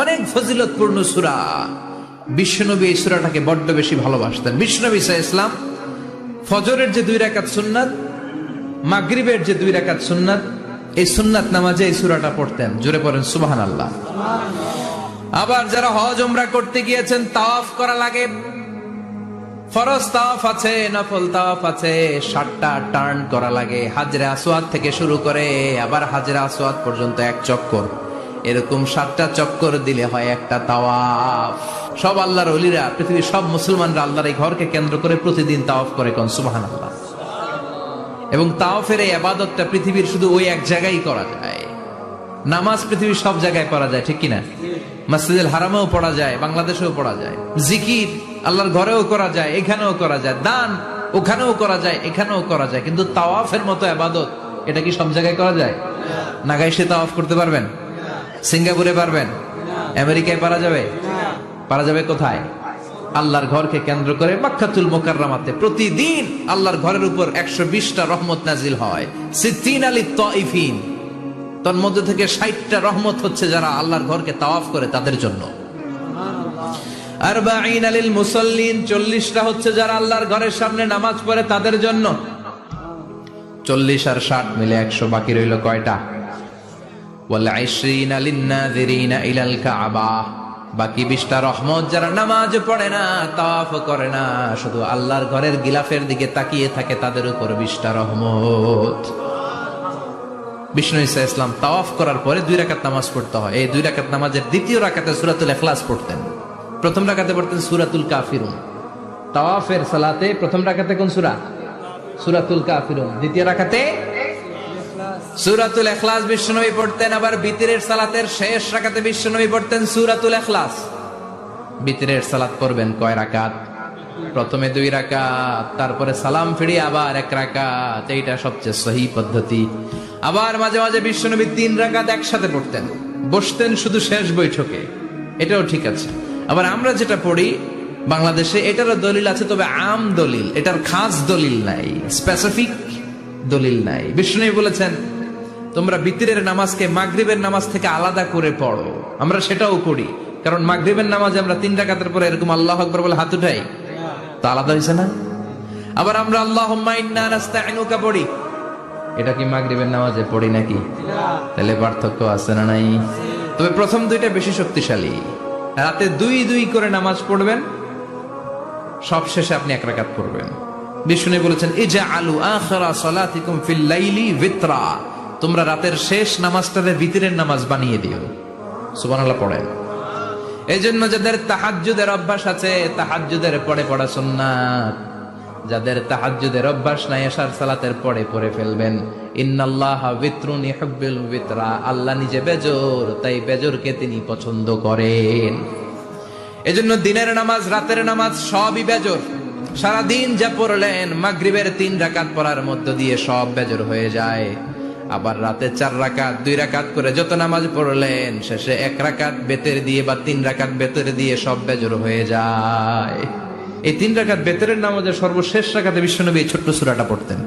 অনেক ফজিলতপূর্ণ সূরা। বিশ্বনবী এই সূরাটাকে বড্ড বেশি ভালোবাসতেন। বিশ্বনবী সাল্লাল্লাহু আলাইহি ওয়াসাল্লাম ফজরের যে 2 রাকাত সুন্নাত, মাগরিবের যে 2 রাকাত সুন্নাত, এই সুন্নাত নামাজে এই সূরাটা পড়তেন। জোরে পড়েন সুবহানাল্লাহ। আবার যারা হজ উমরা করতে গিয়েছেন, তাওয়াফ করা লাগে, ফরজ তাওয়াফ আছে, নফল তাওয়াফ আছে, 7টা টার্ন করা লাগে। হাজরে আসওয়াদ থেকে শুরু করে আবার হাজরে আসওয়াদ পর্যন্ত 1 চক্কর, এরকম 7টা চক্কর দিলে হয় একটা তাওয়াফ। সব আল্লাহর ওলিরা, পৃথিবীর সব মুসলমানরা আল্লাহর এই ঘরকে কেন্দ্র করে প্রতিদিন তাওয়াফ করে। কোন সুবহানাল্লাহ। এবং তাওয়াফের এই ইবাদতটা পৃথিবীর শুধু ওই এক জায়গায় করা যায়। নামাজ পৃথিবীর সব জায়গায় পড়া যায়, ঠিক কিনা? মসজিদুল হারামেও পড়া যায়, বাংলাদেশেও পড়া যায়। জিকির আল্লাহর ঘরেও করা যায়, এখানেও করা যায়। দান ওখানেও করা যায়, এখানেও করা যায়। কিন্তু তাওয়াফের মতো ইবাদত, এটা কি সব জায়গায় করা যায়? নাগাইশে তাওয়াফ করতে পারবেন? সিঙ্গাপুরে পারবেন? আমেরিকায় পারা যাবে? পারা যাবে কোথায়? আল্লাহর ঘরকে কেন্দ্র করে মক্কাতুল মুকাররমাতে প্রতিদিন আল্লাহর ঘরের উপর 120টা রহমত নাজিল হয়। সিদ্দিন আলী তাইফিন, তার মধ্যে থেকে 60টা রহমত হচ্ছে যারা আল্লাহর ঘরকে তাওয়াফ করে তাদের জন্য। আরবাঈন আলিল মুসাল্লিন, 40টা হচ্ছে যারা আল্লাহর ঘরের সামনে নামাজ পড়ে তাদের জন্য। 40 আর 60 মিলে 100, বাকি রইল কয়টা? ওয়াল 20 লিন-নাযিরিনা ইলাল কাবা, বাকি 20টা রহমত যারা নামাজ পড়ে না, তাওয়াফ করে না, শুধু আল্লাহর ঘরের গিলাফের দিকে তাকিয়ে থাকে, তাদের উপর 20টা রহমত। বিষ্ণু ঈসা ইসলাম তাওয়াফ করার পরে 2 রাকাত নামাজ পড়তে হয়। এই 2 রাকাত নামাজের দ্বিতীয় রাকাতে সূরাতুল ইখলাস পড়তেন, প্রথম রাকাতে পড়তেন সূরাতুল কাফিরুন। তাওয়াফের সালাতে প্রথম রাকাতে কোন সূরা? সূরাতুল কাফিরুন। দ্বিতীয় রাকাতে সূরাতুল ইখলাস বিশ্বনবী পড়তেন। আবার বিতরের সালাতের শেষ রাকাতে বিশ্বনবী পড়তেন সূরাতুল ইখলাস। বিতরের সালাত পড়বেন কয় রাকাত? প্রথমে 2 রাকাত, তারপরে সালাম ফিরিয়ে আবার 1 রাকাত। এইটা সবচেয়ে সহি পদ্ধতি। আবার মাঝে মাঝে বিশ্বনবী 3 রাকাত একসাথে পড়তেন, বসতেন শুধু শেষ বৈঠকে, এটাও ঠিক আছে। আবার আমরা যেটা পড়ি বাংলাদেশে, এটারও দলিল আছে, তবে আম দলিল, এটার খাস দলিল নাই, স্পেসিফিক দলিল নাই। বিশ্বনবী বলেছেন তোমরা বিতরের নামাজকে মাগরিবের নামাজ থেকে আলাদা করে পড়ো। আমরা সেটাও করি, কারণ মাগরিবের নামাজে আমরা 3 রাকাতের পরে এরকম আল্লাহু আকবার বলে হাত উঠাই, তো আলাদা হইছে না? আবার আমরা আল্লাহুম্মা ইন্না নাস্তাইনুকা পড়ি, এটা কি মাগরিবের নামাজে পড়ি নাকি? তাহলে পার্থক্য আছে না নাই? তবে প্রথম 2টা বেশি শক্তিশালী। রাতে 2 করে নামাজ পড়বেন, সব শেষে আপনি 1 রাকাত পড়বেন। বিষ্ণু বলেছেন ইজআলু আখিরা সালাতিকুম ফিল লাইলি বিতরা, তোমরা রাতের শেষ নামাজটাকে বিতরের নামাজ বানিয়ে দিও। সুবহানাল্লাহ পড়েন। এইজন্য যাদের তাহাজ্জুদের অভ্যাস আছে, তাহাজ্জুদের পরে পড়া সুন্নাত। যাদের তাহাজ্জুদের অভ্যাস নাই, এশার সালাতের পরে পড়ে ফেলবেন। ইন্নাল্লাহা বিতরুন ইউহিব্বুল বিতরা, আল্লাহ নিজে বেজর, তাই বেজরকে তিনি পছন্দ করেন। এজন্য দিনের নামাজ, রাতের নামাজ সবই বেজর। সারাদিন যা পড়লেন, মাগরিবের 3 রাকাত পড়ার মধ্য দিয়ে সব বেজর হয়ে যায়। আবার রাতে 4 রাকাত, 2 রাকাত করে যত নামাজ পড়লেন, শেষে 1 রাকাত বেতের দিয়ে বা 3 রাকাত বেতের দিয়ে সব বেজর হয়ে যায়। এই 3 রাকাত বেতরের নামাজের সর্বশেষ রাকাতে বিশ্বনবী এই ছোট্ট সূরাটা পড়তেন।